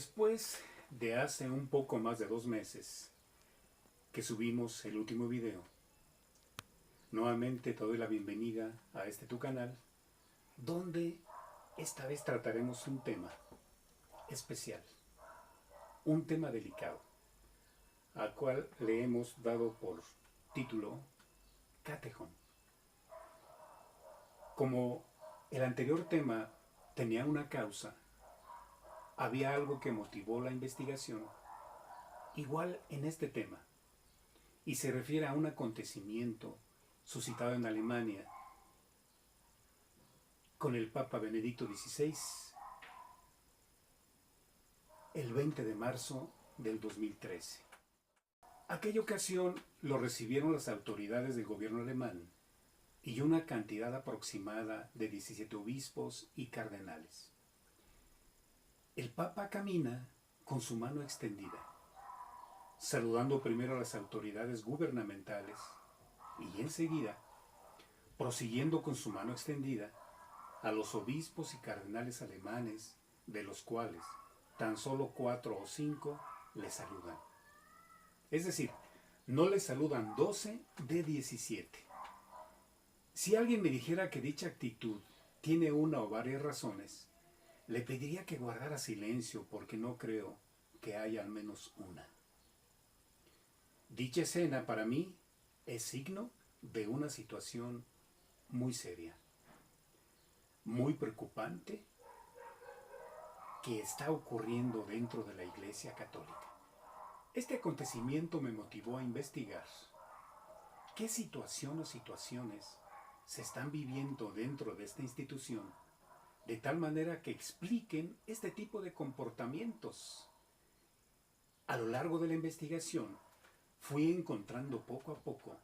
Después de hace un poco más de 2 meses que subimos el último video, nuevamente te doy la bienvenida a este tu canal, donde esta vez trataremos un tema especial, un tema delicado, al cual le hemos dado por título Catejón. Como el anterior tema tenía una causa, había algo que motivó la investigación, igual en este tema, y se refiere a un acontecimiento suscitado en Alemania con el Papa Benedicto XVI el 20 de marzo del 2013. Aquella ocasión lo recibieron las autoridades del gobierno alemán y una cantidad aproximada de 17 obispos y cardenales. El Papa camina con su mano extendida, saludando primero a las autoridades gubernamentales y enseguida, prosiguiendo con su mano extendida, a los obispos y cardenales alemanes, de los cuales tan solo 4 o 5 le saludan. Es decir, no le saludan 12 de 17. Si alguien me dijera que dicha actitud tiene una o varias razones, le pediría que guardara silencio porque no creo que haya al menos una. Dicha escena para mí es signo de una situación muy seria, muy preocupante, que está ocurriendo dentro de la Iglesia Católica. Este acontecimiento me motivó a investigar qué situación o situaciones se están viviendo dentro de esta institución, de tal manera que expliquen este tipo de comportamientos. A lo largo de la investigación, fui encontrando poco a poco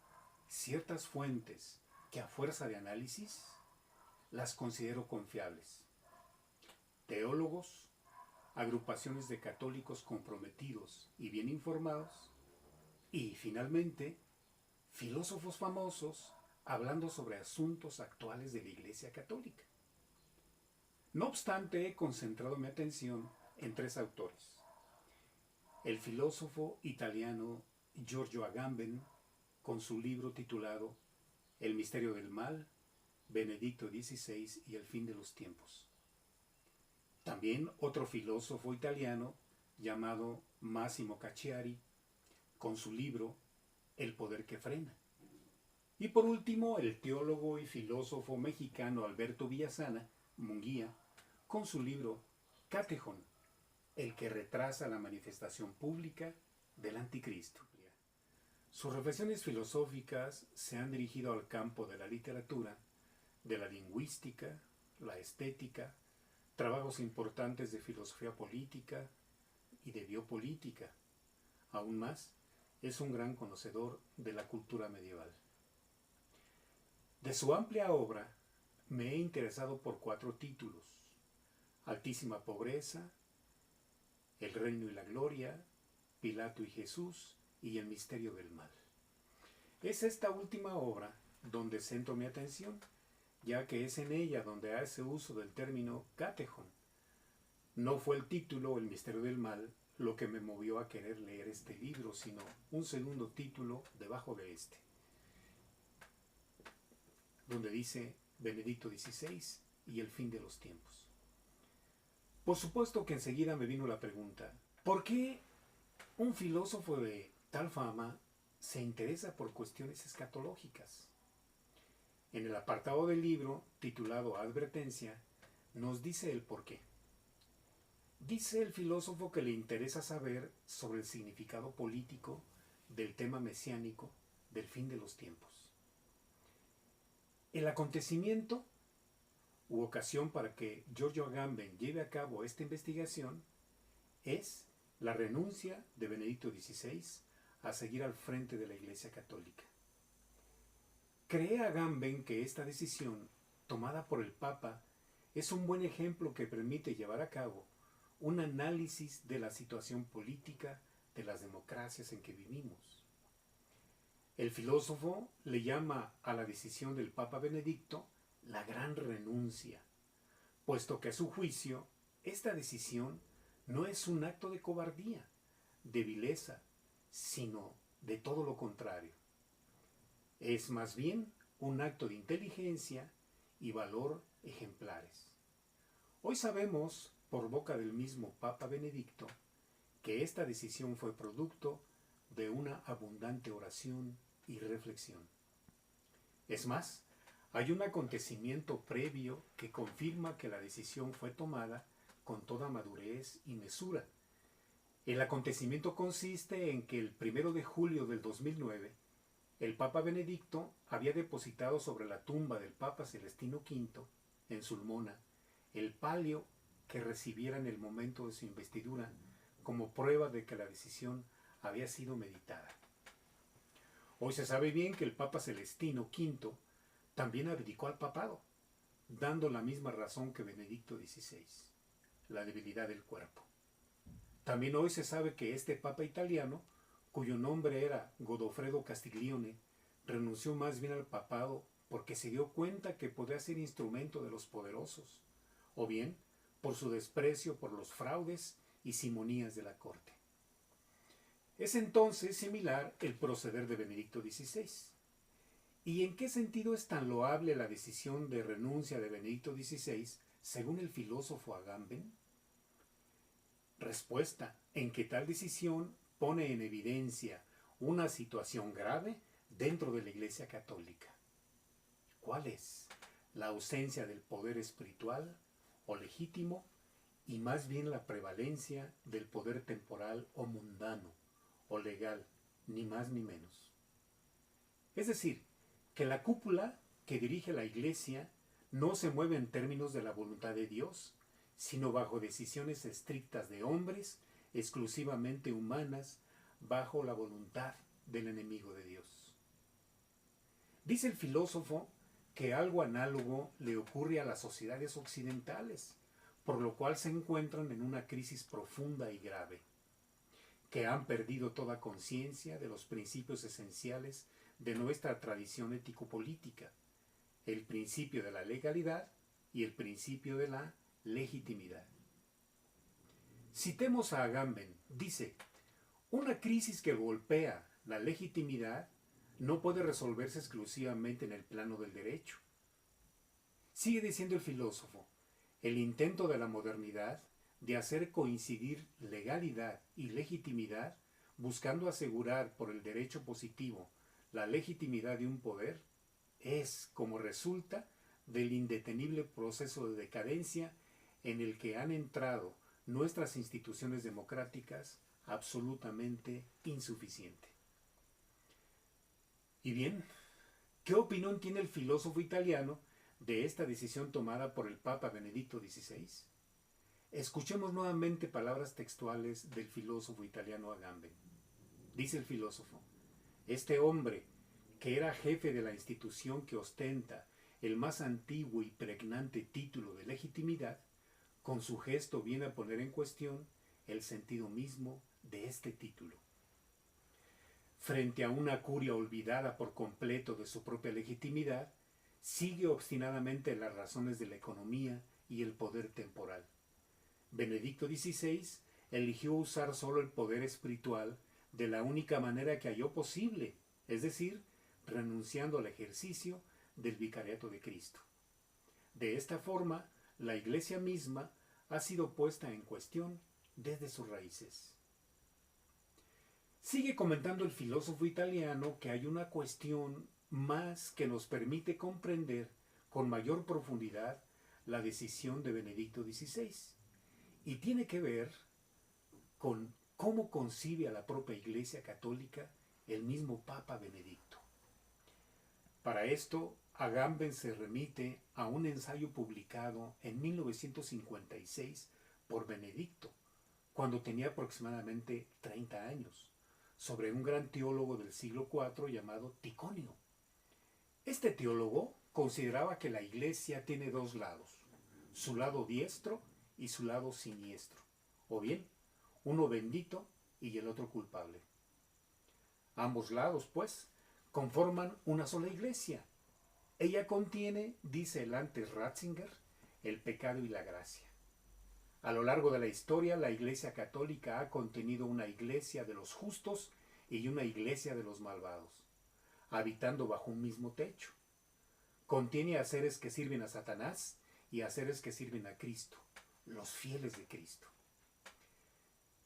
ciertas fuentes que a fuerza de análisis las considero confiables. Teólogos, agrupaciones de católicos comprometidos y bien informados, y finalmente, filósofos famosos hablando sobre asuntos actuales de la Iglesia Católica. No obstante, he concentrado mi atención en 3 autores. El filósofo italiano Giorgio Agamben, con su libro titulado El misterio del mal, Benedicto XVI y el fin de los tiempos. También otro filósofo italiano llamado Massimo Cacciari, con su libro El poder que frena. Y por último, el teólogo y filósofo mexicano Alberto Villasana Munguía, con su libro Catejón, el que retrasa la manifestación pública del anticristo. Sus reflexiones filosóficas se han dirigido al campo de la literatura, de la lingüística, la estética, trabajos importantes de filosofía política y de biopolítica. Aún más, es un gran conocedor de la cultura medieval. De su amplia obra, me he interesado por 4 títulos: Altísima pobreza, El reino y la gloria, Pilato y Jesús y El misterio del mal. Es esta última obra donde centro mi atención, ya que es en ella donde hace uso del término catejón. No fue el título El misterio del mal lo que me movió a querer leer este libro, sino un segundo título debajo de este, donde dice Benedicto XVI y el fin de los tiempos. Por supuesto que enseguida me vino la pregunta: ¿por qué un filósofo de tal fama se interesa por cuestiones escatológicas? En el apartado del libro, titulado Advertencia, nos dice el por qué. Dice el filósofo que le interesa saber sobre el significado político del tema mesiánico del fin de los tiempos. El acontecimiento u ocasión para que Giorgio Agamben lleve a cabo esta investigación es la renuncia de Benedicto XVI a seguir al frente de la Iglesia Católica. Cree Agamben que esta decisión, tomada por el Papa, es un buen ejemplo que permite llevar a cabo un análisis de la situación política de las democracias en que vivimos. El filósofo le llama a la decisión del Papa Benedicto la gran renuncia, puesto que a su juicio esta decisión no es un acto de cobardía, de vileza, sino de todo lo contrario. Es más bien un acto de inteligencia y valor ejemplares. Hoy sabemos, por boca del mismo Papa Benedicto, que esta decisión fue producto de una abundante oración y reflexión. Es más, hay un acontecimiento previo que confirma que la decisión fue tomada con toda madurez y mesura. El acontecimiento consiste en que el 1 de julio del 2009, el Papa Benedicto había depositado sobre la tumba del Papa Celestino V, en Sulmona, el palio que recibiera en el momento de su investidura como prueba de que la decisión había sido meditada. Hoy se sabe bien que el Papa Celestino V también abdicó al papado, dando la misma razón que Benedicto XVI, la debilidad del cuerpo. También hoy se sabe que este Papa italiano, cuyo nombre era Godofredo Castiglione, renunció más bien al papado porque se dio cuenta que podía ser instrumento de los poderosos, o bien por su desprecio por los fraudes y simonías de la corte. Es entonces similar el proceder de Benedicto XVI. ¿Y en qué sentido es tan loable la decisión de renuncia de Benedicto XVI, según el filósofo Agamben? Respuesta: en que tal decisión pone en evidencia una situación grave dentro de la Iglesia Católica. ¿Cuál es? La ausencia del poder espiritual o legítimo y más bien la prevalencia del poder temporal o mundano o legal, ni más ni menos. Es decir, que la cúpula que dirige la Iglesia no se mueve en términos de la voluntad de Dios, sino bajo decisiones estrictas de hombres, exclusivamente humanas, bajo la voluntad del enemigo de Dios. Dice el filósofo que algo análogo le ocurre a las sociedades occidentales, por lo cual se encuentran en una crisis profunda y grave, que han perdido toda conciencia de los principios esenciales de nuestra tradición ético-política, el principio de la legalidad y el principio de la legitimidad. Citemos a Agamben. Dice: una crisis que golpea la legitimidad no puede resolverse exclusivamente en el plano del derecho. Sigue diciendo el filósofo: el intento de la modernidad de hacer coincidir legalidad y legitimidad, buscando asegurar por el derecho positivo la legitimidad de un poder, es, como resulta, del indetenible proceso de decadencia en el que han entrado nuestras instituciones democráticas, absolutamente insuficiente. Y bien, ¿qué opinión tiene el filósofo italiano de esta decisión tomada por el Papa Benedicto XVI? Escuchemos nuevamente palabras textuales del filósofo italiano Agamben. Dice el filósofo: este hombre, que era jefe de la institución que ostenta el más antiguo y pregnante título de legitimidad, con su gesto viene a poner en cuestión el sentido mismo de este título. Frente a una curia olvidada por completo de su propia legitimidad, sigue obstinadamente las razones de la economía y el poder temporal. Benedicto XVI eligió usar solo el poder espiritual de la única manera que halló posible, es decir, renunciando al ejercicio del vicariato de Cristo. De esta forma, la Iglesia misma ha sido puesta en cuestión desde sus raíces. Sigue comentando el filósofo italiano que hay una cuestión más que nos permite comprender con mayor profundidad la decisión de Benedicto XVI, y tiene que ver con cómo concibe a la propia Iglesia Católica el mismo Papa Benedicto. Para esto, Agamben se remite a un ensayo publicado en 1956 por Benedicto, cuando tenía aproximadamente 30 años, sobre un gran teólogo del siglo IV llamado Ticonio. Este teólogo consideraba que la Iglesia tiene dos lados, su lado diestro y su lado siniestro, o bien, uno bendito y el otro culpable. Ambos lados, pues, conforman una sola Iglesia. Ella contiene, dice el antes Ratzinger, el pecado y la gracia. A lo largo de la historia, la Iglesia Católica ha contenido una iglesia de los justos y una iglesia de los malvados, habitando bajo un mismo techo. Contiene a seres que sirven a Satanás y a seres que sirven a Cristo, los fieles de Cristo.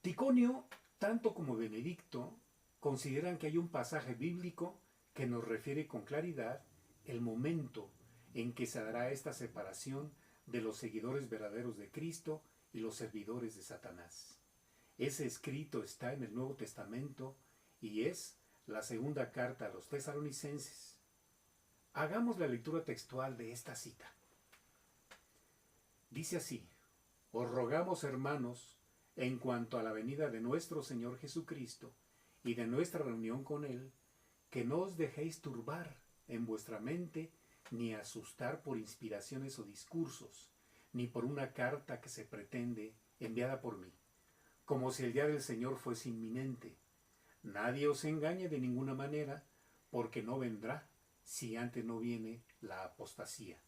Ticonio, tanto como Benedicto, consideran que hay un pasaje bíblico que nos refiere con claridad el momento en que se dará esta separación de los seguidores verdaderos de Cristo y los servidores de Satanás. Ese escrito está en el Nuevo Testamento y es la segunda carta a los tesalonicenses. Hagamos la lectura textual de esta cita. Dice así: os rogamos, hermanos, en cuanto a la venida de nuestro Señor Jesucristo y de nuestra reunión con Él, que no os dejéis turbar en vuestra mente ni asustar por inspiraciones o discursos, ni por una carta que se pretende enviada por mí, como si el día del Señor fuese inminente. Nadie os engañe de ninguna manera, porque no vendrá si antes no viene la apostasía.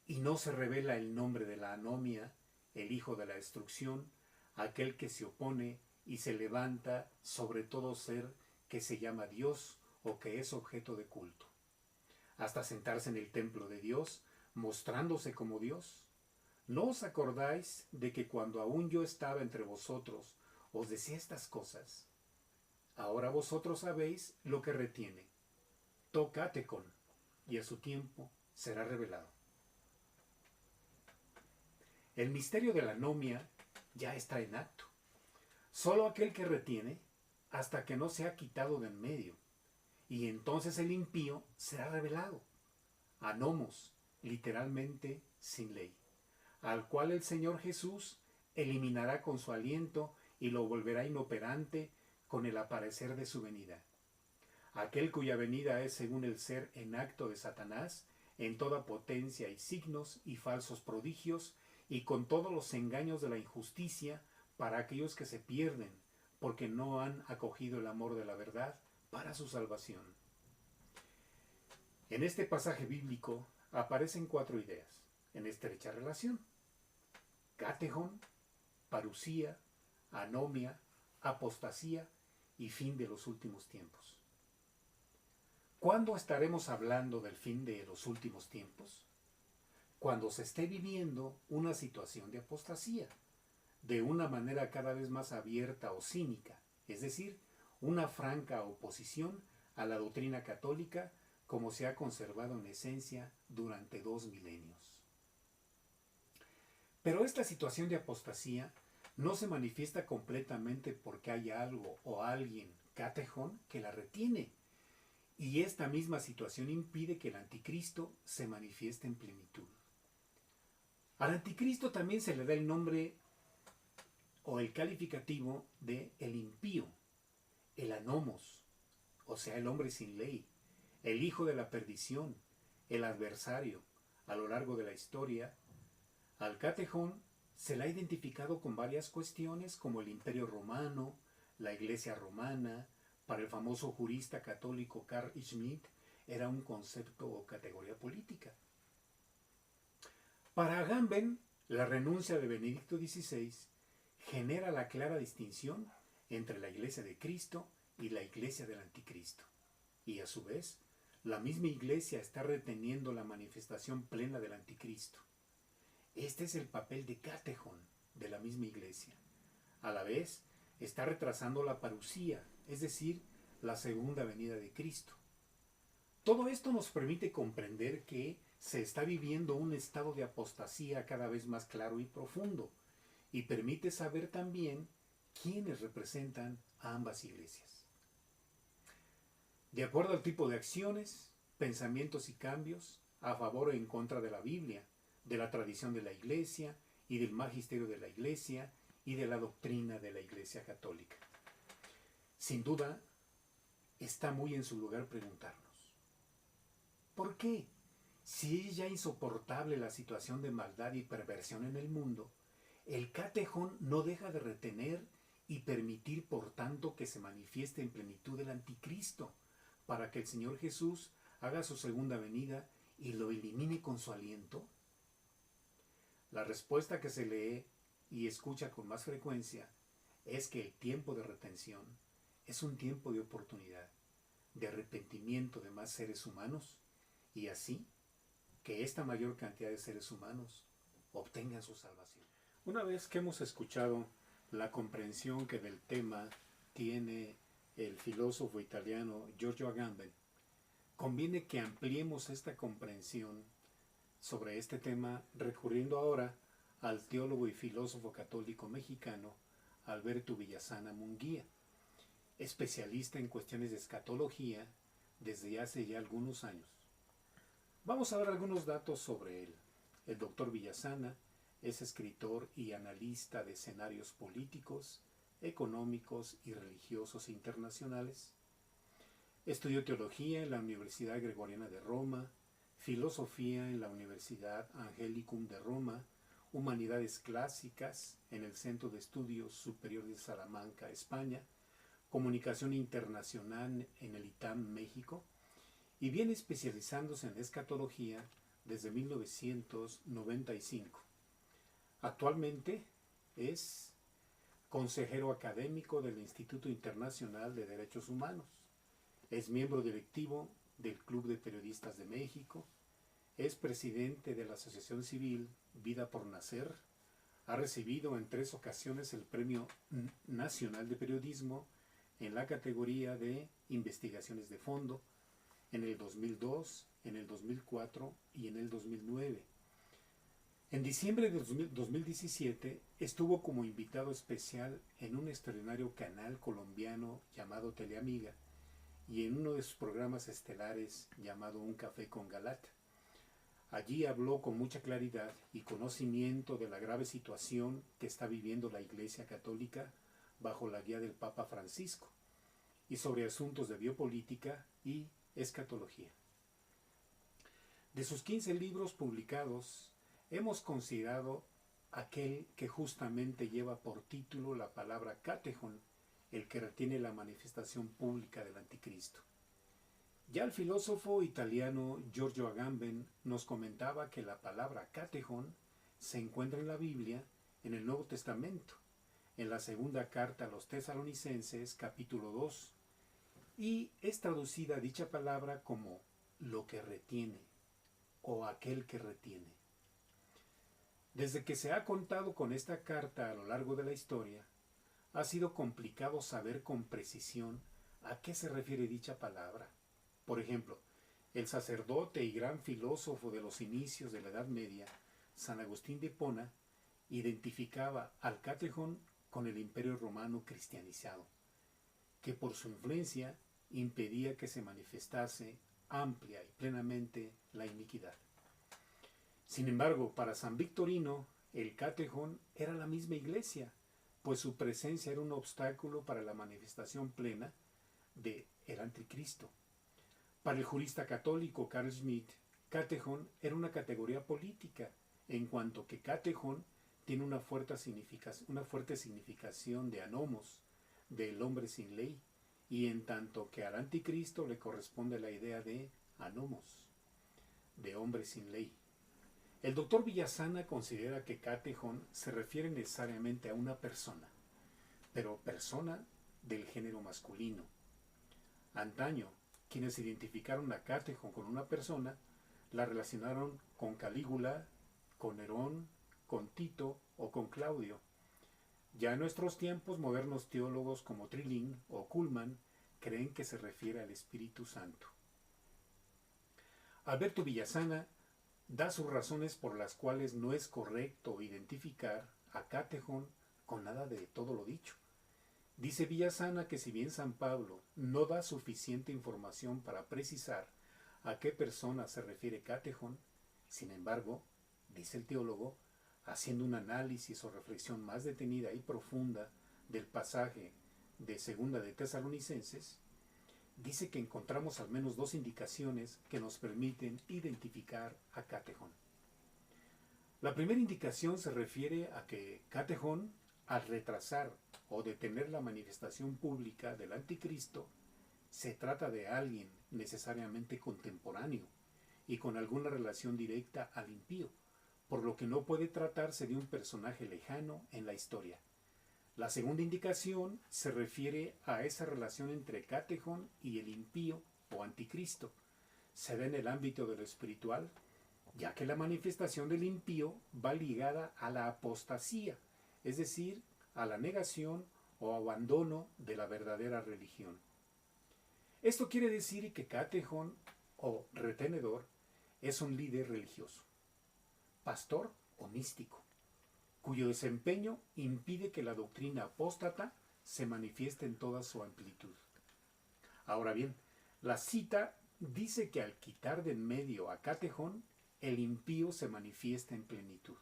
Y no se revela el nombre de la anomia, el hijo de la destrucción, aquel que se opone y se levanta sobre todo ser que se llama Dios o que es objeto de culto, hasta sentarse en el templo de Dios, mostrándose como Dios. ¿No os acordáis de que cuando aún yo estaba entre vosotros os decía estas cosas? Ahora vosotros sabéis lo que retiene. Tocatecon, y a su tiempo será revelado. El misterio de la anomia ya está en acto. Solo aquel que retiene hasta que no sea quitado de en medio, y entonces el impío será revelado. Anomos, literalmente sin ley, al cual el Señor Jesús eliminará con su aliento y lo volverá inoperante con el aparecer de su venida. Aquel cuya venida es según el ser en acto de Satanás, en toda potencia y signos y falsos prodigios, y con todos los engaños de la injusticia para aquellos que se pierden, porque no han acogido el amor de la verdad para su salvación. En este pasaje bíblico aparecen 4 ideas, en estrecha relación: catejon, parusía, anomia, apostasía y fin de los últimos tiempos. ¿Cuándo estaremos hablando del fin de los últimos tiempos? Cuando se esté viviendo una situación de apostasía, de una manera cada vez más abierta o cínica, es decir, una franca oposición a la doctrina católica como se ha conservado en esencia durante 2 milenios. Pero esta situación de apostasía no se manifiesta completamente porque haya algo o alguien, catejón, que la retiene. Y esta misma situación impide que el anticristo se manifieste en plenitud. Al anticristo también se le da el nombre o el calificativo de el impío, el anomos, o sea, el hombre sin ley, el hijo de la perdición, el adversario. A lo largo de la historia, al catejón se le ha identificado con varias cuestiones como el Imperio Romano, la Iglesia Romana. Para el famoso jurista católico Carl Schmitt era un concepto o categoría política. Para Agamben, la renuncia de Benedicto XVI genera la clara distinción entre la Iglesia de Cristo y la Iglesia del Anticristo. Y a su vez, la misma Iglesia está reteniendo la manifestación plena del Anticristo. Este es el papel de catejón de la misma Iglesia. A la vez, está retrasando la parusía, es decir, la segunda venida de Cristo. Todo esto nos permite comprender que se está viviendo un estado de apostasía cada vez más claro y profundo, y permite saber también quiénes representan a ambas iglesias. De acuerdo al tipo de acciones, pensamientos y cambios, a favor o en contra de la Biblia, de la tradición de la Iglesia y del magisterio de la Iglesia y de la doctrina de la Iglesia Católica. Sin duda, está muy en su lugar preguntarnos: ¿por qué, si es ya insoportable la situación de maldad y perversión en el mundo, el catejón no deja de retener y permitir por tanto que se manifieste en plenitud el anticristo, para que el Señor Jesús haga su segunda venida y lo elimine con su aliento? La respuesta que se lee y escucha con más frecuencia es que el tiempo de retención es un tiempo de oportunidad, de arrepentimiento de más seres humanos, y así que esta mayor cantidad de seres humanos obtengan su salvación. Una vez que hemos escuchado la comprensión que del tema tiene el filósofo italiano Giorgio Agamben, conviene que ampliemos esta comprensión sobre este tema recurriendo ahora al teólogo y filósofo católico mexicano Alberto Villasana Munguía, especialista en cuestiones de escatología desde hace ya algunos años. Vamos a ver algunos datos sobre él. El doctor Villasana es escritor y analista de escenarios políticos, económicos y religiosos internacionales. Estudió teología en la Universidad Gregoriana de Roma, filosofía en la Universidad Angelicum de Roma, humanidades clásicas en el Centro de Estudios Superior de Salamanca, España, comunicación internacional en el ITAM, México, y viene especializándose en escatología desde 1995. Actualmente es consejero académico del Instituto Internacional de Derechos Humanos. Es miembro directivo del Club de Periodistas de México. Es presidente de la Asociación Civil Vida por Nacer. Ha recibido en 3 ocasiones el Premio Nacional de Periodismo en la categoría de Investigaciones de Fondo, en el 2002, en el 2004 y en el 2009. En diciembre de 2017 estuvo como invitado especial en un extraordinario canal colombiano llamado Teleamiga y en uno de sus programas estelares llamado Un Café con Galata. Allí habló con mucha claridad y conocimiento de la grave situación que está viviendo la Iglesia Católica bajo la guía del Papa Francisco y sobre asuntos de biopolítica y escatología. De sus 15 libros publicados, hemos considerado aquel que justamente lleva por título la palabra catechon, el que retiene la manifestación pública del anticristo. Ya el filósofo italiano Giorgio Agamben nos comentaba que la palabra catechon se encuentra en la Biblia, en el Nuevo Testamento, en la segunda carta a los Tesalonicenses, capítulo 2, y es traducida dicha palabra como lo que retiene o aquel que retiene. Desde que se ha contado con esta carta a lo largo de la historia, ha sido complicado saber con precisión a qué se refiere dicha palabra. Por ejemplo, el sacerdote y gran filósofo de los inicios de la Edad Media, San Agustín de Hipona, identificaba al catechon con el Imperio Romano cristianizado, que por su influencia impedía que se manifestase amplia y plenamente la iniquidad. Sin embargo, para San Victorino, el catechon era la misma iglesia, pues su presencia era un obstáculo para la manifestación plena del anticristo. Para el jurista católico Carl Schmitt, catechon era una categoría política, en cuanto que catechon tiene una fuerte significación de anomos, del hombre sin ley, y en tanto que al anticristo le corresponde la idea de anomos, de hombre sin ley. El doctor Villasana considera que catechon se refiere necesariamente a una persona, pero persona del género masculino. Antaño, quienes identificaron a catechon con una persona, la relacionaron con Calígula, con Nerón, con Tito o con Claudio. Ya en nuestros tiempos, modernos teólogos como Trilling o Kuhlman creen que se refiere al Espíritu Santo. Alberto Villasana da sus razones por las cuales no es correcto identificar a catechon con nada de todo lo dicho. Dice Villasana que si bien San Pablo no da suficiente información para precisar a qué persona se refiere catechon, sin embargo, dice el teólogo, haciendo un análisis o reflexión más detenida y profunda del pasaje de Segunda de Tesalonicenses, dice que encontramos al menos 2 indicaciones que nos permiten identificar a catechon. La primera indicación se refiere a que catechon, al retrasar o detener la manifestación pública del anticristo, se trata de alguien necesariamente contemporáneo y con alguna relación directa al impío, por lo que no puede tratarse de un personaje lejano en la historia. La segunda indicación se refiere a esa relación entre Catejón y el impío o anticristo. Se da en el ámbito de lo espiritual, ya que la manifestación del impío va ligada a la apostasía, es decir, a la negación o abandono de la verdadera religión. Esto quiere decir que Catejón o retenedor es un líder religioso, pastor o místico, cuyo desempeño impide que la doctrina apóstata se manifieste en toda su amplitud. Ahora bien, la cita dice que al quitar de en medio a Catejón, el impío se manifiesta en plenitud.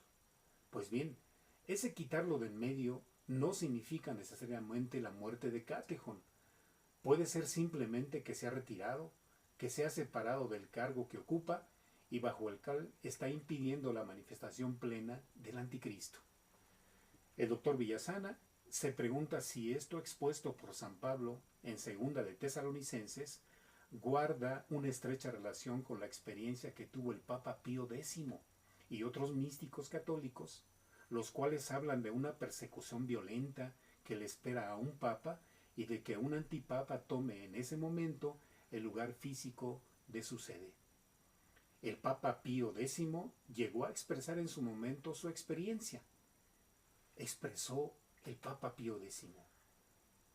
Pues bien, ese quitarlo de en medio no significa necesariamente la muerte de Catejón. Puede ser simplemente que se ha retirado, que se ha separado del cargo que ocupa y bajo el cual está impidiendo la manifestación plena del anticristo. El doctor Villasana se pregunta si esto expuesto por San Pablo en Segunda de Tesalonicenses guarda una estrecha relación con la experiencia que tuvo el Papa Pío X y otros místicos católicos, los cuales hablan de una persecución violenta que le espera a un papa y de que un antipapa tome en ese momento el lugar físico de su sede. El Papa Pío X llegó a expresar en su momento su experiencia. Expresó el Papa Pío X: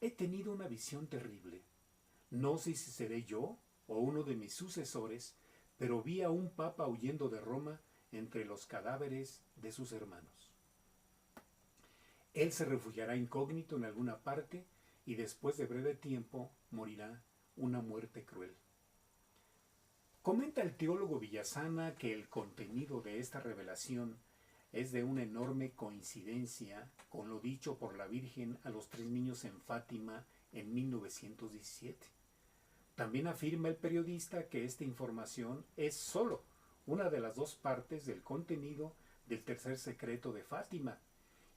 he tenido una visión terrible. No sé si seré yo o uno de mis sucesores, pero vi a un papa huyendo de Roma entre los cadáveres de sus hermanos. Él se refugiará incógnito en alguna parte y después de breve tiempo morirá una muerte cruel. Comenta el teólogo Villasana que el contenido de esta revelación es de una enorme coincidencia con lo dicho por la Virgen a los 3 niños en Fátima en 1917. También afirma el periodista que esta información es solo una de las 2 partes del contenido del tercer secreto de Fátima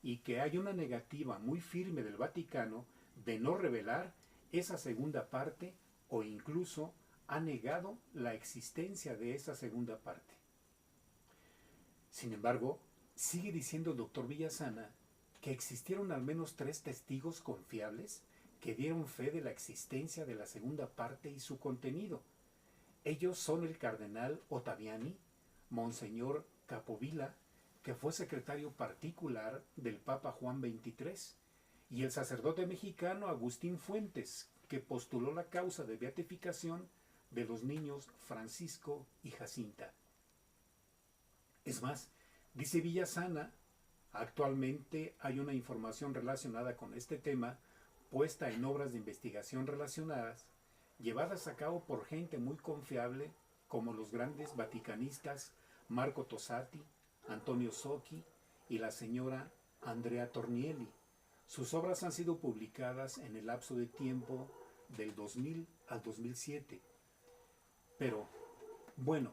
y que hay una negativa muy firme del Vaticano de no revelar esa segunda parte o incluso ha negado la existencia de esa segunda parte. Sin embargo, sigue diciendo el doctor Villasana que existieron al menos 3 testigos confiables que dieron fe de la existencia de la segunda parte y su contenido. Ellos son el cardenal Ottaviani, Monseñor Capovilla, que fue secretario particular del Papa Juan XXIII, y el sacerdote mexicano Agustín Fuentes, que postuló la causa de beatificación de los niños Francisco y Jacinta. Es más, dice Villasana, actualmente hay una información relacionada con este tema puesta en obras de investigación relacionadas, llevadas a cabo por gente muy confiable como los grandes vaticanistas Marco Tosatti, Antonio Socchi y la señora Andrea Tornielli. Sus obras han sido publicadas en el lapso de tiempo del 2000 al 2007. Pero, bueno,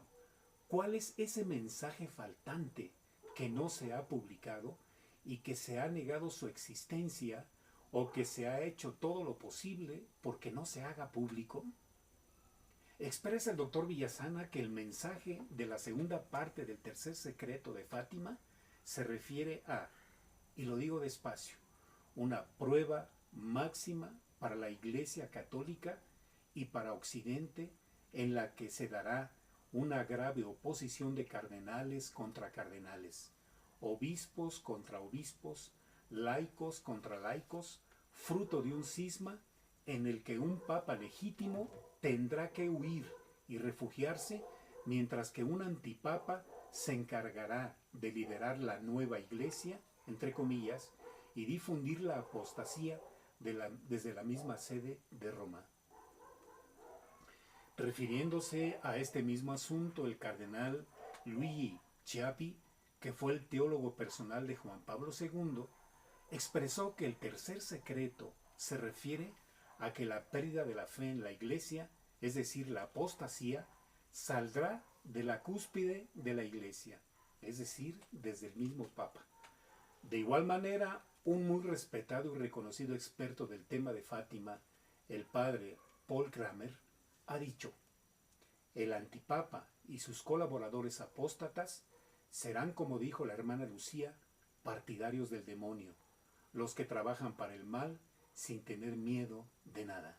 ¿cuál es ese mensaje faltante que no se ha publicado y que se ha negado su existencia o que se ha hecho todo lo posible porque no se haga público? Expresa el doctor Villasana que el mensaje de la segunda parte del tercer secreto de Fátima se refiere a, y lo digo despacio, una prueba máxima para la Iglesia Católica y para Occidente en la que se dará una grave oposición de cardenales contra cardenales, obispos contra obispos, laicos contra laicos, fruto de un cisma en el que un papa legítimo tendrá que huir y refugiarse, mientras que un antipapa se encargará de liderar la nueva iglesia, entre comillas, y difundir la apostasía desde la misma sede de Roma. Refiriéndose a este mismo asunto, el cardenal Luigi Chiappi, que fue el teólogo personal de Juan Pablo II, expresó que el tercer secreto se refiere a que la pérdida de la fe en la Iglesia, es decir, la apostasía, saldrá de la cúspide de la Iglesia, es decir, desde el mismo Papa. De igual manera, un muy respetado y reconocido experto del tema de Fátima, el padre Paul Kramer, ha dicho: el antipapa y sus colaboradores apóstatas serán, como dijo la hermana Lucía, partidarios del demonio, los que trabajan para el mal sin tener miedo de nada.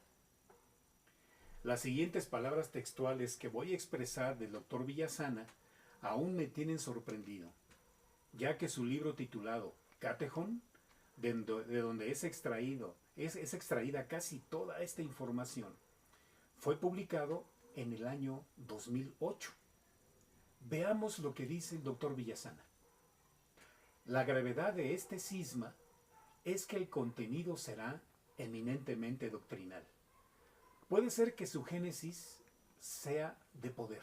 Las siguientes palabras textuales que voy a expresar del doctor Villasana aún me tienen sorprendido, ya que su libro titulado Catejón, de donde es extraída casi toda esta información, fue publicado en el año 2008. Veamos lo que dice el doctor Villasana. La gravedad de este cisma es que el contenido será eminentemente doctrinal. Puede ser que su génesis sea de poder,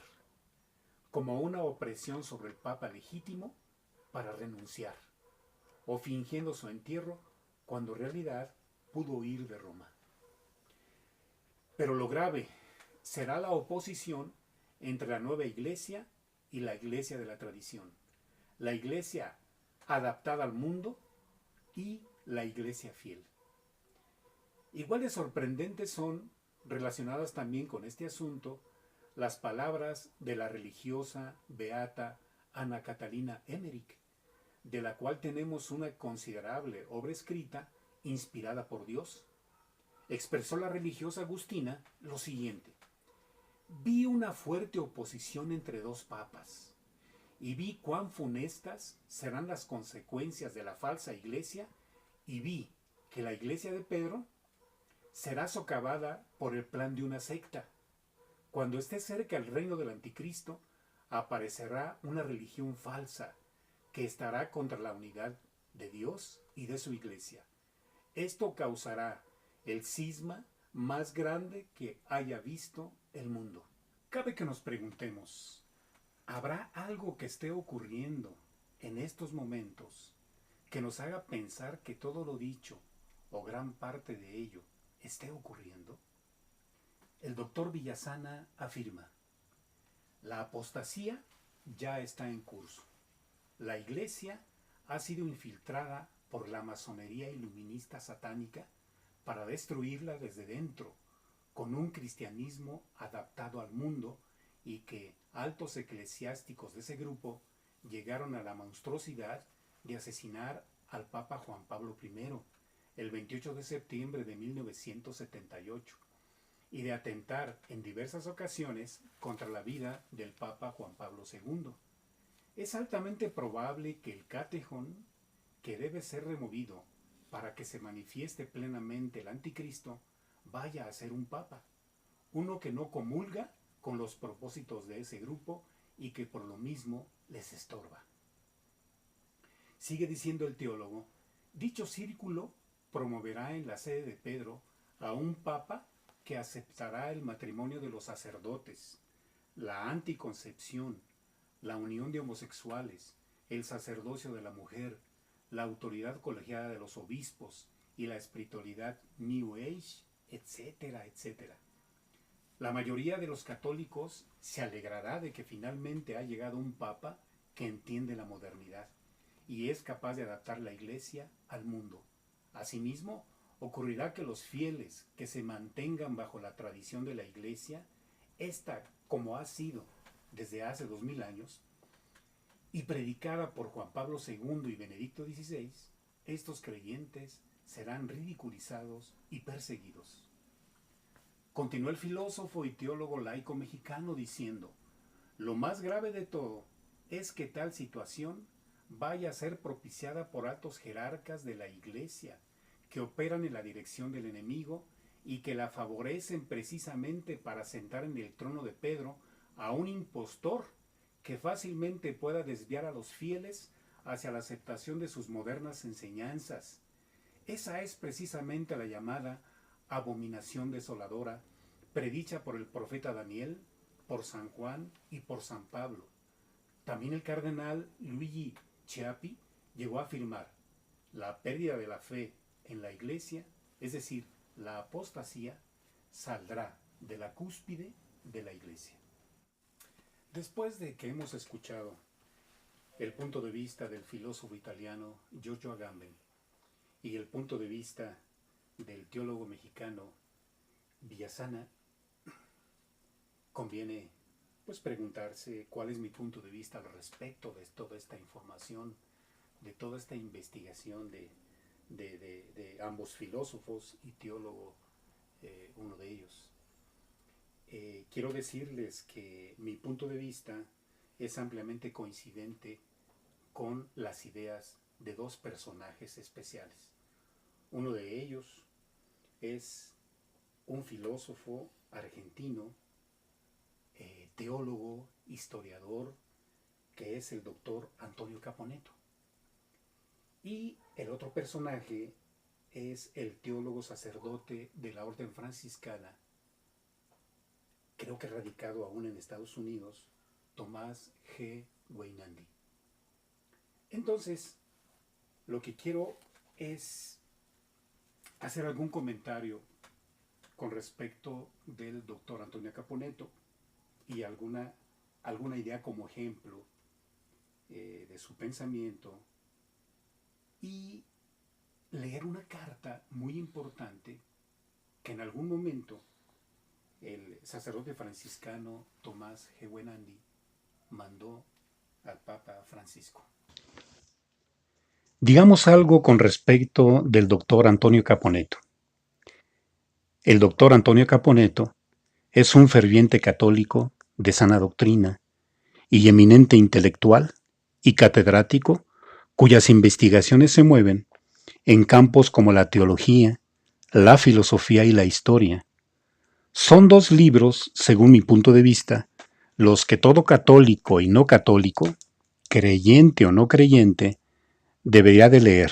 como una opresión sobre el Papa legítimo para renunciar, o fingiendo su entierro cuando en realidad pudo huir de Roma. Pero lo grave será la oposición entre la nueva iglesia y la iglesia de la tradición, la iglesia adaptada al mundo y la iglesia fiel. Igual de sorprendentes son, relacionadas también con este asunto, las palabras de la religiosa beata Ana Catalina Emmerich, de la cual tenemos una considerable obra escrita inspirada por Dios. Expresó la religiosa agustina lo siguiente: vi una fuerte oposición entre dos papas y vi cuán funestas serán las consecuencias de la falsa iglesia, y vi que la iglesia de Pedro será socavada por el plan de una secta. Cuando esté cerca el reino del anticristo, aparecerá una religión falsa que estará contra la unidad de Dios y de su iglesia. Esto causará el cisma más grande que haya visto el mundo. Cabe que nos preguntemos, ¿habrá algo que esté ocurriendo en estos momentos que nos haga pensar que todo lo dicho, o gran parte de ello, esté ocurriendo? El doctor Villasana afirma: la apostasía ya está en curso. La iglesia ha sido infiltrada por la masonería iluminista satánica para destruirla desde dentro, con un cristianismo adaptado al mundo, y que altos eclesiásticos de ese grupo llegaron a la monstruosidad de asesinar al Papa Juan Pablo I el 28 de septiembre de 1978 y de atentar en diversas ocasiones contra la vida del Papa Juan Pablo II. Es altamente probable que el catejón, que debe ser removido para que se manifieste plenamente el anticristo, vaya a ser un papa, uno que no comulga con los propósitos de ese grupo y que por lo mismo les estorba. Sigue diciendo el teólogo: dicho círculo promoverá en la sede de Pedro a un papa que aceptará el matrimonio de los sacerdotes, la anticoncepción, la unión de homosexuales, el sacerdocio de la mujer, la autoridad colegiada de los obispos y la espiritualidad New Age, etcétera, etcétera. La mayoría de los católicos se alegrará de que finalmente ha llegado un papa que entiende la modernidad y es capaz de adaptar la iglesia al mundo. Asimismo, ocurrirá que los fieles que se mantengan bajo la tradición de la iglesia, esta como ha sido desde hace 2000 años, y predicada por Juan Pablo II y Benedicto XVI, estos creyentes serán ridiculizados y perseguidos. Continuó el filósofo y teólogo laico mexicano diciendo: lo más grave de todo es que tal situación vaya a ser propiciada por altos jerarcas de la iglesia que operan en la dirección del enemigo y que la favorecen precisamente para sentar en el trono de Pedro a un impostor que fácilmente pueda desviar a los fieles hacia la aceptación de sus modernas enseñanzas. Esa es precisamente la llamada abominación desoladora, predicha por el profeta Daniel, por San Juan y por San Pablo. También el cardenal Luigi Chiappi llegó a afirmar: la pérdida de la fe en la iglesia, es decir, la apostasía, saldrá de la cúspide de la iglesia. Después de que hemos escuchado el punto de vista del filósofo italiano Giorgio Agamben y el punto de vista del teólogo mexicano Villasana, conviene pues preguntarse cuál es mi punto de vista al respecto de toda esta información, de toda esta investigación de ambos filósofos y teólogo, uno de ellos. Quiero decirles que mi punto de vista es ampliamente coincidente con las ideas de dos personajes especiales. Uno de ellos es un filósofo argentino, teólogo, historiador, que es el doctor Antonio Caponetto. Y el otro personaje es el teólogo sacerdote de la orden franciscana, creo que radicado aún en Estados Unidos, Tomás G. Weinandy. Entonces, lo que quiero es hacer algún comentario con respecto del doctor Antonio Caponetto y alguna idea como ejemplo de su pensamiento, y leer una carta muy importante que en algún momento el sacerdote franciscano Tomás G. Weinandy mandó al Papa Francisco. Digamos algo con respecto del doctor Antonio Caponetto. El doctor Antonio Caponetto es un ferviente católico de sana doctrina y eminente intelectual y catedrático cuyas investigaciones se mueven en campos como la teología, la filosofía y la historia. Son dos libros, según mi punto de vista, los que todo católico y no católico, creyente o no creyente, debería de leer,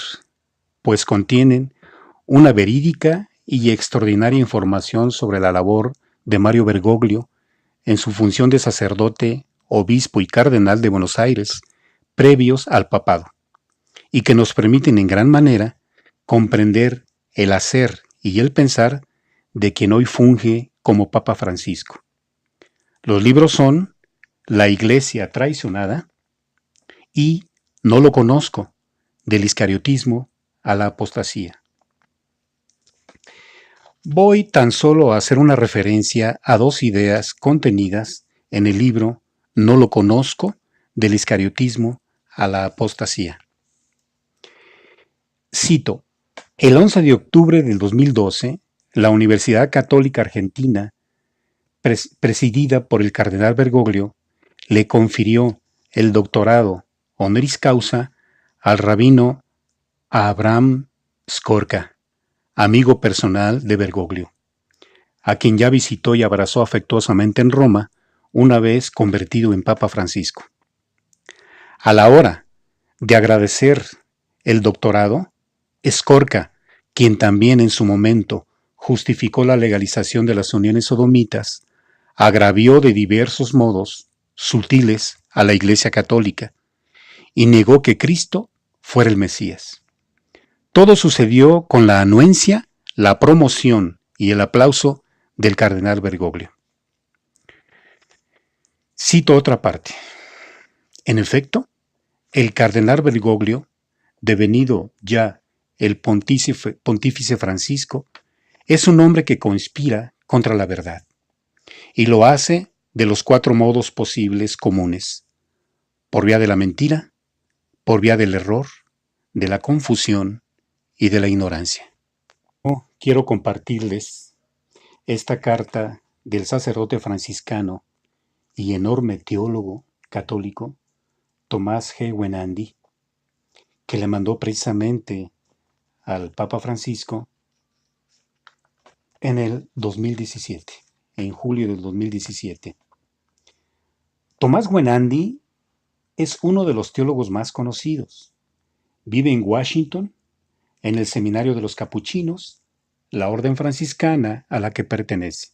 pues contienen una verídica y extraordinaria información sobre la labor de Mario Bergoglio en su función de sacerdote, obispo y cardenal de Buenos Aires, previos al papado, y que nos permiten en gran manera comprender el hacer y el pensar de quien hoy funge como Papa Francisco. Los libros son La Iglesia traicionada y No lo conozco, del iscariotismo a la apostasía. Voy tan solo a hacer una referencia a dos ideas contenidas en el libro No lo conozco, del iscariotismo a la apostasía. Cito: el 11 de octubre del 2012, la Universidad Católica Argentina, presidida por el cardenal Bergoglio, le confirió el doctorado honoris causa al rabino Abraham Skorka, amigo personal de Bergoglio, a quien ya visitó y abrazó afectuosamente en Roma una vez convertido en Papa Francisco. A la hora de agradecer el doctorado, Skorka, quien también en su momento justificó la legalización de las uniones sodomitas, agravió de diversos modos sutiles a la Iglesia Católica y negó que Cristo fuera el Mesías. Todo sucedió con la anuencia, la promoción y el aplauso del cardenal Bergoglio. Cito otra parte. En efecto, el cardenal Bergoglio, devenido ya el pontífice Francisco, es un hombre que conspira contra la verdad, y lo hace de los 4 modos posibles comunes: por vía de la mentira, por vía del error, de la confusión y de la ignorancia. Quiero compartirles esta carta del sacerdote franciscano y enorme teólogo católico Tomás G. Weinandy, que le mandó precisamente al Papa Francisco en el 2017, en julio del 2017. Tomás Weinandy es uno de los teólogos más conocidos. Vive en Washington, en el Seminario de los Capuchinos, la orden franciscana a la que pertenece.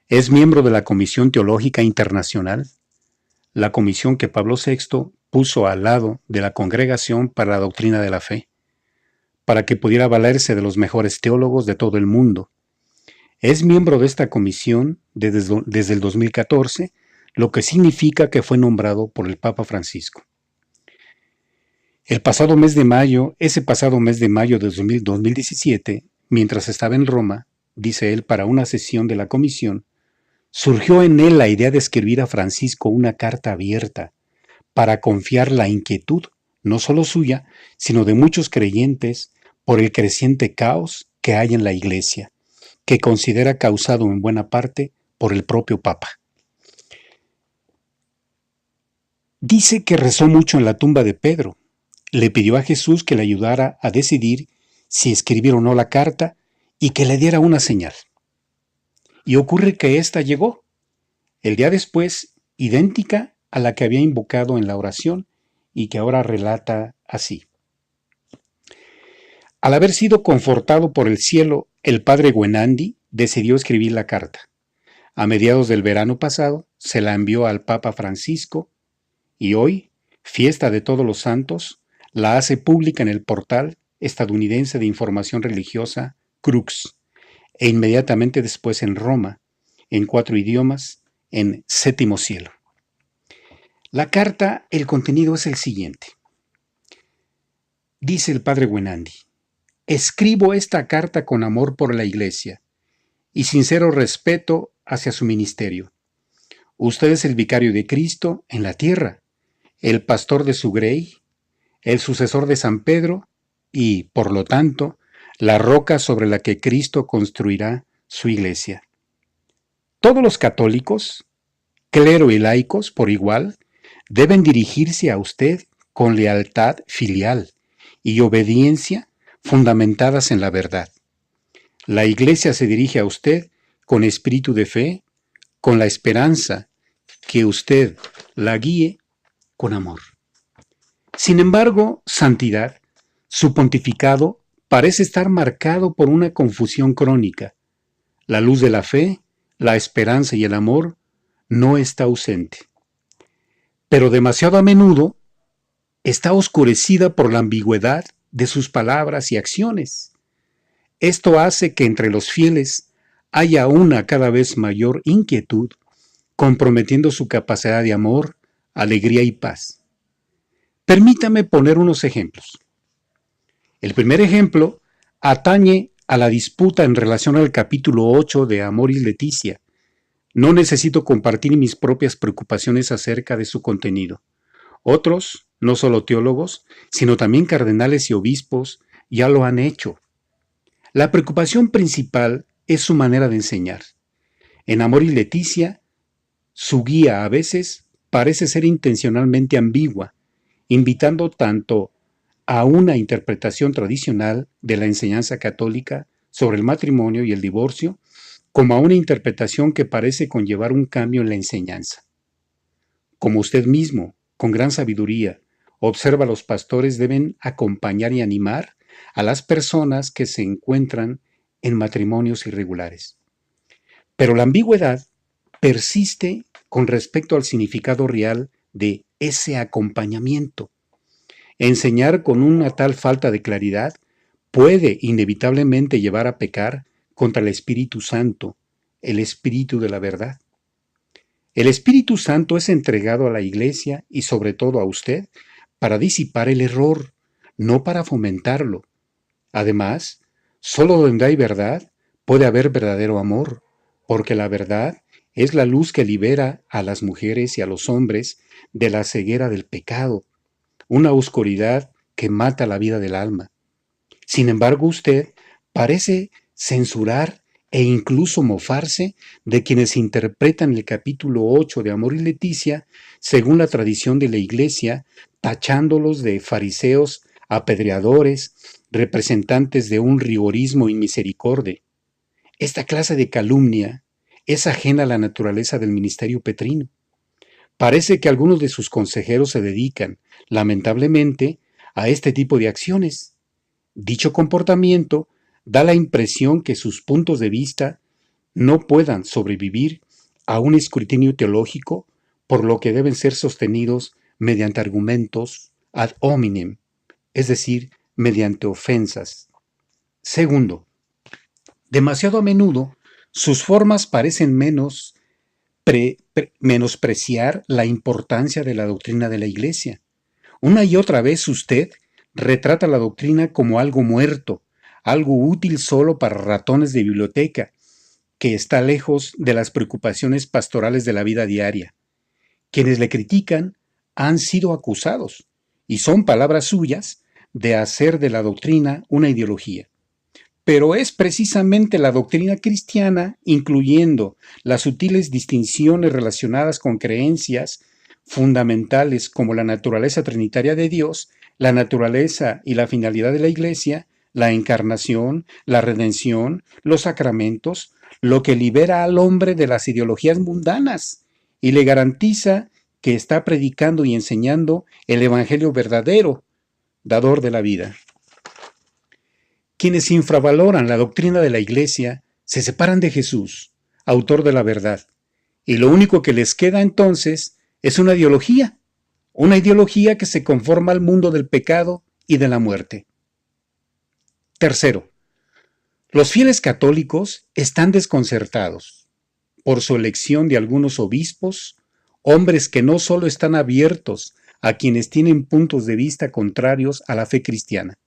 Es miembro de la Comisión Teológica Internacional, la comisión que Pablo VI puso al lado de la Congregación para la Doctrina de la Fe, para que pudiera valerse de los mejores teólogos de todo el mundo. Es miembro de esta comisión desde el 2014, lo que significa que fue nombrado por el Papa Francisco. Ese pasado mes de mayo de 2017, mientras estaba en Roma, dice él, para una sesión de la comisión, surgió en él la idea de escribir a Francisco una carta abierta para confiar la inquietud, no solo suya, sino de muchos creyentes, por el creciente caos que hay en la Iglesia, que considera causado en buena parte por el propio Papa. Dice que rezó mucho en la tumba de Pedro. Le pidió a Jesús que le ayudara a decidir si escribir o no la carta y que le diera una señal. Y ocurre que ésta llegó, el día después, idéntica a la que había invocado en la oración y que ahora relata así. Al haber sido confortado por el cielo, el padre Guenandi decidió escribir la carta. A mediados del verano pasado se la envió al Papa Francisco y hoy, fiesta de todos los santos, la hace pública en el portal estadounidense de información religiosa Crux e inmediatamente después en Roma, en 4 idiomas, en Séptimo Cielo. La carta, el contenido es el siguiente. Dice el padre Guenandi: escribo esta carta con amor por la Iglesia y sincero respeto hacia su ministerio. Usted es el vicario de Cristo en la tierra, el pastor de su grey, el sucesor de San Pedro y, por lo tanto, la roca sobre la que Cristo construirá su Iglesia. Todos los católicos, clero y laicos por igual, deben dirigirse a usted con lealtad filial y obediencia fundamentadas en la verdad. La Iglesia se dirige a usted con espíritu de fe, con la esperanza que usted la guíe con amor. Sin embargo, santidad, su pontificado parece estar marcado por una confusión crónica. La luz de la fe, la esperanza y el amor no está ausente. Pero demasiado a menudo está oscurecida por la ambigüedad de sus palabras y acciones. Esto hace que entre los fieles haya una cada vez mayor inquietud, comprometiendo su capacidad de amor, alegría y paz. Permítame poner unos ejemplos. El primer ejemplo atañe a la disputa en relación al capítulo 8 de Amoris Laetitia. No necesito compartir mis propias preocupaciones acerca de su contenido. Otros, no solo teólogos, sino también cardenales y obispos, ya lo han hecho. La preocupación principal es su manera de enseñar. En Amoris Laetitia, su guía a veces parece ser intencionalmente ambigua, invitando tanto a una interpretación tradicional de la enseñanza católica sobre el matrimonio y el divorcio, como a una interpretación que parece conllevar un cambio en la enseñanza. Como usted mismo, con gran sabiduría, observa, los pastores deben acompañar y animar a las personas que se encuentran en matrimonios irregulares. Pero la ambigüedad persiste con respecto al significado real de ese acompañamiento. Enseñar con una tal falta de claridad puede inevitablemente llevar a pecar contra el Espíritu Santo, el Espíritu de la verdad. El Espíritu Santo es entregado a la Iglesia y sobre todo a usted para disipar el error, no para fomentarlo. Además, solo donde hay verdad puede haber verdadero amor, porque la verdad es la luz que libera a las mujeres y a los hombres de la ceguera del pecado, una oscuridad que mata la vida del alma. Sin embargo, usted parece censurar e incluso mofarse de quienes interpretan el capítulo 8 de Amoris Laetitia según la tradición de la Iglesia, tachándolos de fariseos, apedreadores, representantes de un rigorismo inmisericordia. Esta clase de calumnia es ajena a la naturaleza del ministerio petrino. Parece que algunos de sus consejeros se dedican, lamentablemente, a este tipo de acciones. Dicho comportamiento da la impresión que sus puntos de vista no puedan sobrevivir a un escrutinio teológico, por lo que deben ser sostenidos mediante argumentos ad hominem, es decir, mediante ofensas. Segundo, demasiado a menudo sus formas parecen menospreciar la importancia de la doctrina de la Iglesia. Una y otra vez usted retrata la doctrina como algo muerto, algo útil solo para ratones de biblioteca, que está lejos de las preocupaciones pastorales de la vida diaria. Quienes le critican han sido acusados, y son palabras suyas, de hacer de la doctrina una ideología. Pero es precisamente la doctrina cristiana, incluyendo las sutiles distinciones relacionadas con creencias fundamentales como la naturaleza trinitaria de Dios, la naturaleza y la finalidad de la Iglesia, la encarnación, la redención, los sacramentos, lo que libera al hombre de las ideologías mundanas y le garantiza que está predicando y enseñando el Evangelio verdadero, dador de la vida. Quienes infravaloran la doctrina de la Iglesia se separan de Jesús, autor de la verdad, y lo único que les queda entonces es una ideología que se conforma al mundo del pecado y de la muerte. Tercero, los fieles católicos están desconcertados por su elección de algunos obispos, hombres que no solo están abiertos a quienes tienen puntos de vista contrarios a la fe cristiana,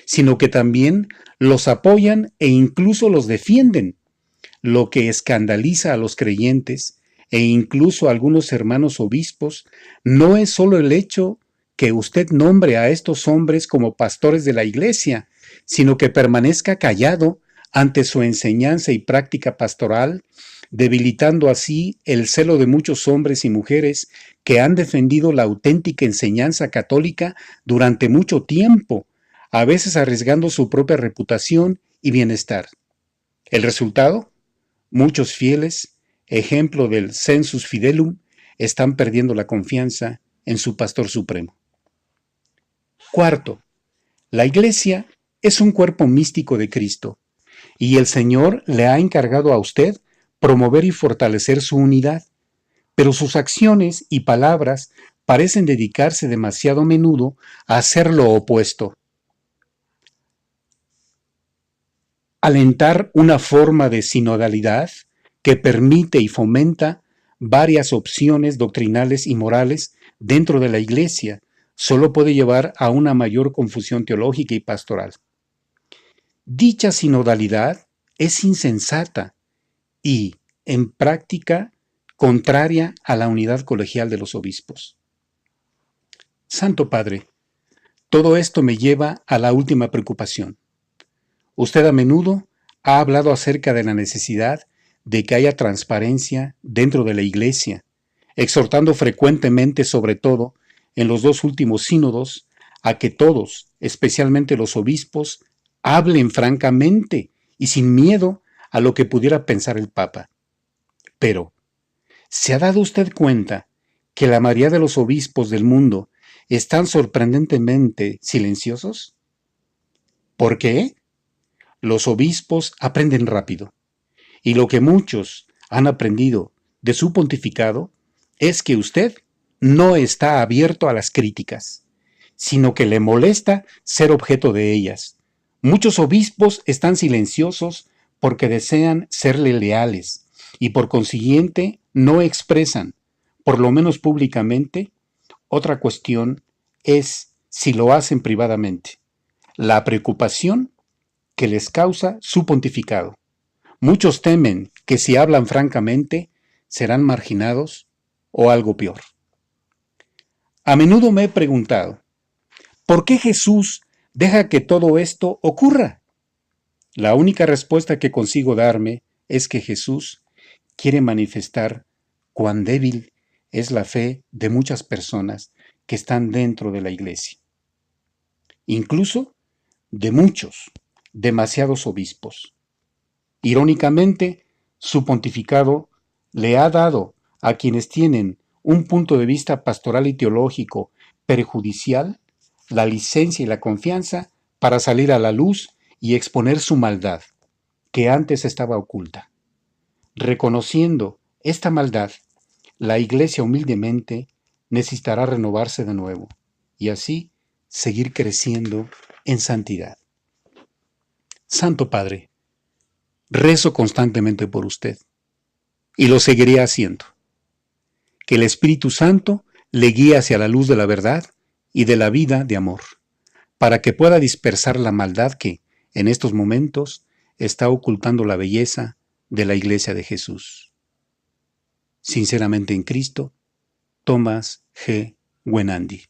sino que también los apoyan e incluso los defienden, lo que escandaliza a los creyentes e incluso a algunos hermanos obispos. No es solo el hecho que usted nombre a estos hombres como pastores de la Iglesia, sino que permanezca callado ante su enseñanza y práctica pastoral, debilitando así el celo de muchos hombres y mujeres que han defendido la auténtica enseñanza católica durante mucho tiempo, a veces arriesgando su propia reputación y bienestar. El resultado, muchos fieles, ejemplo del sensus fidelum, están perdiendo la confianza en su pastor supremo. Cuarto, la Iglesia es un cuerpo místico de Cristo, y el Señor le ha encargado a usted promover y fortalecer su unidad, pero sus acciones y palabras parecen dedicarse demasiado a menudo a hacer lo opuesto. Alentar una forma de sinodalidad que permite y fomenta varias opciones doctrinales y morales dentro de la Iglesia solo puede llevar a una mayor confusión teológica y pastoral. Dicha sinodalidad es insensata y, en práctica, contraria a la unidad colegial de los obispos. Santo Padre, todo esto me lleva a la última preocupación. Usted a menudo ha hablado acerca de la necesidad de que haya transparencia dentro de la Iglesia, exhortando frecuentemente, sobre todo en los dos últimos sínodos, a que todos, especialmente los obispos, hablen francamente y sin miedo a lo que pudiera pensar el Papa. Pero, ¿se ha dado usted cuenta que la mayoría de los obispos del mundo están sorprendentemente silenciosos? ¿Por qué? Los obispos aprenden rápido, y lo que muchos han aprendido de su pontificado es que usted no está abierto a las críticas, sino que le molesta ser objeto de ellas. Muchos obispos están silenciosos porque desean serle leales y por consiguiente no expresan, por lo menos públicamente. Otra cuestión es si lo hacen privadamente, la preocupación que les causa su pontificado. Muchos temen que si hablan francamente serán marginados o algo peor. A menudo me he preguntado, ¿por qué Jesús deja que todo esto ocurra? La única respuesta que consigo darme es que Jesús quiere manifestar cuán débil es la fe de muchas personas que están dentro de la Iglesia, incluso de muchos, demasiados obispos. Irónicamente, su pontificado le ha dado a quienes tienen un punto de vista pastoral y teológico perjudicial la licencia y la confianza para salir a la luz y exponer su maldad, que antes estaba oculta. Reconociendo esta maldad, la Iglesia humildemente necesitará renovarse de nuevo y así seguir creciendo en santidad. Santo Padre, rezo constantemente por usted y lo seguiré haciendo. Que el Espíritu Santo le guíe hacia la luz de la verdad y de la vida de amor, para que pueda dispersar la maldad que, en estos momentos, está ocultando la belleza de la Iglesia de Jesús. Sinceramente en Cristo, Thomas G. Wenandi.